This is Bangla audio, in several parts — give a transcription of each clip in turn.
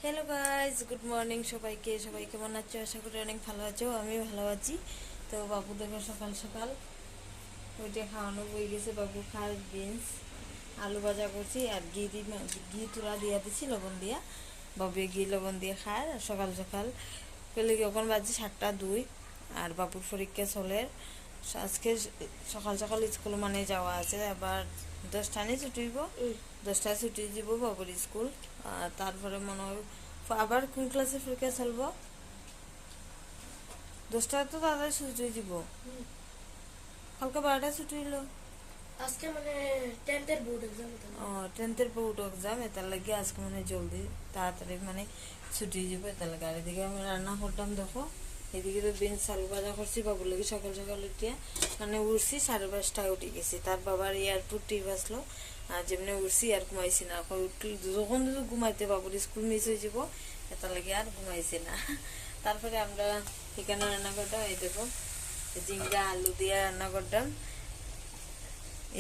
হ্যালো গাইজ, গুড মর্নিং সবাইকে। সবাই কেমন আছো? আশা করি অনেক ভালো আছো। আমি ভালো আছি। তো বাবু দেখো সকাল সকাল ওইটা খাওয়ানো বই গেছে। বাবু খায় বিনস, আলু ভাজা করছি আর ঘি তুলা দিয়া দিচ্ছি লবণ দিয়া। বাবু ঘি লবণ দিয়ে খায় আর সকাল সকাল পেলে কখন বাজছে 7টা 2। আর বাবুর পরীক্ষা চলে আজকে। সকাল সকাল স্কুল মানে যাওয়া আছে। আবার 10টা নিয়ে ছুটি হইব, 10টায় ছুটি দিব বাবুর স্কুল। আর তারপরে মনে হয় আবার কোন ক্লাসে পরীক্ষা চলবো? 10টায় তো তাড়াতাড়ি ছুটি দিব। কালকে 12টায় ছুটি হইলো। আজকে মানে 10th বোর্ড এক্সাম। ও, 10th বোর্ড এক্সাম, এটার লাগে আজকে মানে জলদি তাড়াতাড়ি মানে ছুটি দিব। এটার লাগে আর এদিকে আমি রান্না করতাম দেখো। এদিকে তো বিনস আলু ভাজা করছি বাবুর লাগে। সকাল সকাল উঠিয়া মানে উঠছি 5:30টায় উঠে গেছি। তার বাবার এয়ারপোর্ট টিপ আসলো আর যেমনি উঠছি আর ঘুমাইছি না। উঠলি যখন ঘুমাইতে বাবুর স্কুল মিস হয়ে যাব, এটার লাগে আর ঘুমাইছি না। তারপরে আমরা এখানে রান্না করতাম। এই দেখো ঝিঙ্গা আলু দিয়ে রান্না করতাম।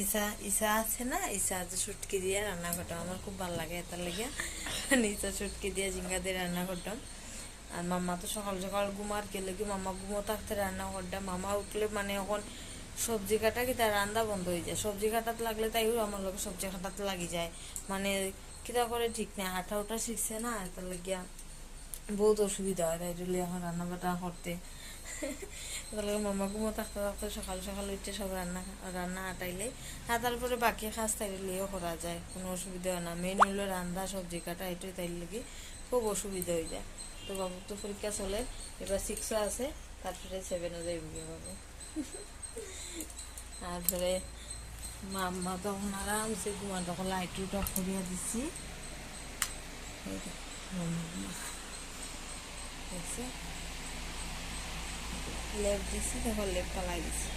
ইসা ইসা আছে না, ইসা আছে শুটকি দিয়ে রান্না করতাম। আমার খুব ভালো লাগে এটার লেগে। ইসা শুটকি দিয়ে ঝিঙ্গা দিয়ে রান্না করতাম। আর মাম্মা তো সকাল সকাল ঘুমার কে লেগে মাম্মা ঘুমো থাকতে রান্না করতাম। মামা উঠলে মানে এখন সবজি কাটা কি তার রান্না বন্ধ হয়ে যায়। সবজি কাটাতে লাগলে তাই আমার লোক সবজি কাটাতে লাগি যায়। মানে কিতা করে ঠিক নেই, আটা ওটা শিখছে না, এটার লেগিয়া বহুত অসুবিধা হয়। তাই জন্য এখন রান্না বান্না করতে তাহলে মামা ঘুমো থাকতে থাকতে সকাল সকাল উঠে সব রান্না রান্না আটাইলে আর তারপরে বাকি কাজ তাইলেও করা যায়, কোনো অসুবিধা হয় না। মেন হইলো রান্না সবজি কাটা, এটাই তাই লেগে খুব অসুবিধা হয়ে যায়। তো বাবুর তো পরীক্ষা চলে, এবার 6 আছে, তারপরে 7 যাইব গিয়ে বাবু। তারপরে মাম্মা তখন আরামসে ঘুমা, তখন লাইট অফ করিয়া দিচ্ছি। দেখছে লেপ দিচ্ছি, তখন লেপ পালাই দিচ্ছি।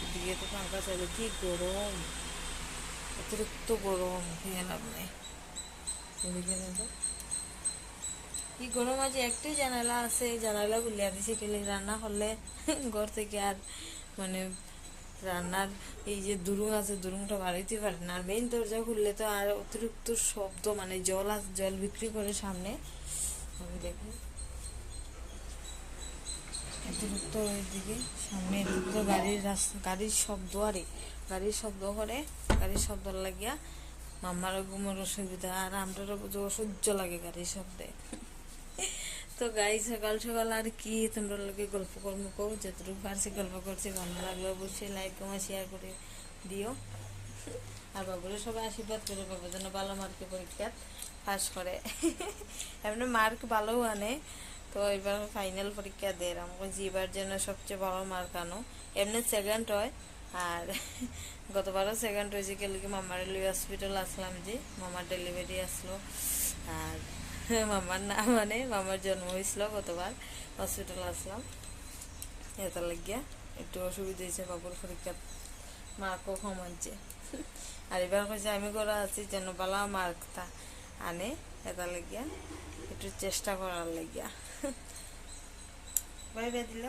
এদিকে তো পাঙ্খা চলে, কি গরম, অতিরিক্ত গরম, খেয়ে লাভ নেই। এদিকে দেখো কি গরম আছে। একটাই জানালা আছে, জানালা খুলিয়া দিছে কেলে রান্না করলে ঘর থেকে আর মানে রান্নার এই যে দুরুং আছে দুরুংটা বাড়াইতে পারে না। আর মেইন দরজা খুললে তো আর অতিরিক্ত শব্দ, মানে জল বিক্রি করে সামনে। আমি দেখি অতিরিক্ত ওইদিকে সামনে তো গাড়ির শব্দ, আরে গাড়ির শব্দ করে, গাড়ির শব্দ লাগিয়া মামারও ঘুমের অসুবিধা আর আমরারও অসহ্য লাগে গাড়ির শব্দে। তো গাই সকাল সকাল আর কি তোমরা লোকে গল্প কর্ম করো, যতটুকু পারছি গল্প করছি। ভালো লাগলে অবশ্যই লাইক কমেন্ট শেয়ার করে দিও। আর বাবুরে সবাই আশীর্বাদ করে বাবু যেন ভালো মার্কে পরীক্ষা পাস করে। এমনি মার্ক ভালোও আনে। তো এবার ফাইনাল পরীক্ষা দেয় আমাকে যেবার যেন সবচেয়ে ভালো মার্ক আনো। এমনি সেকেন্ড হয়। আর গতবারও সেকেন্ড হয়েছে কেলে কি মামার হসপিটাল আসলাম, যে মামার ডেলিভারি আসলো। আর মামার না মানে মামার জন্ম হয়েছিল গতবার, হসপিটাল আসলাম। এটা লাগিয়া একটু অসুবিধা হয়েছে বাবুর পরীক্ষা, মার্কও কম আনছে। আর এবার কইছে আমি করা আছি যেন ভালো মার্কটা আনে, এটা লাগিয়া একটু চেষ্টা করার লাগিয়া। বাই বাই দিল।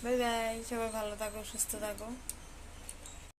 বাই বাই, সবাই ভালো থাকো, সুস্থ থাকো।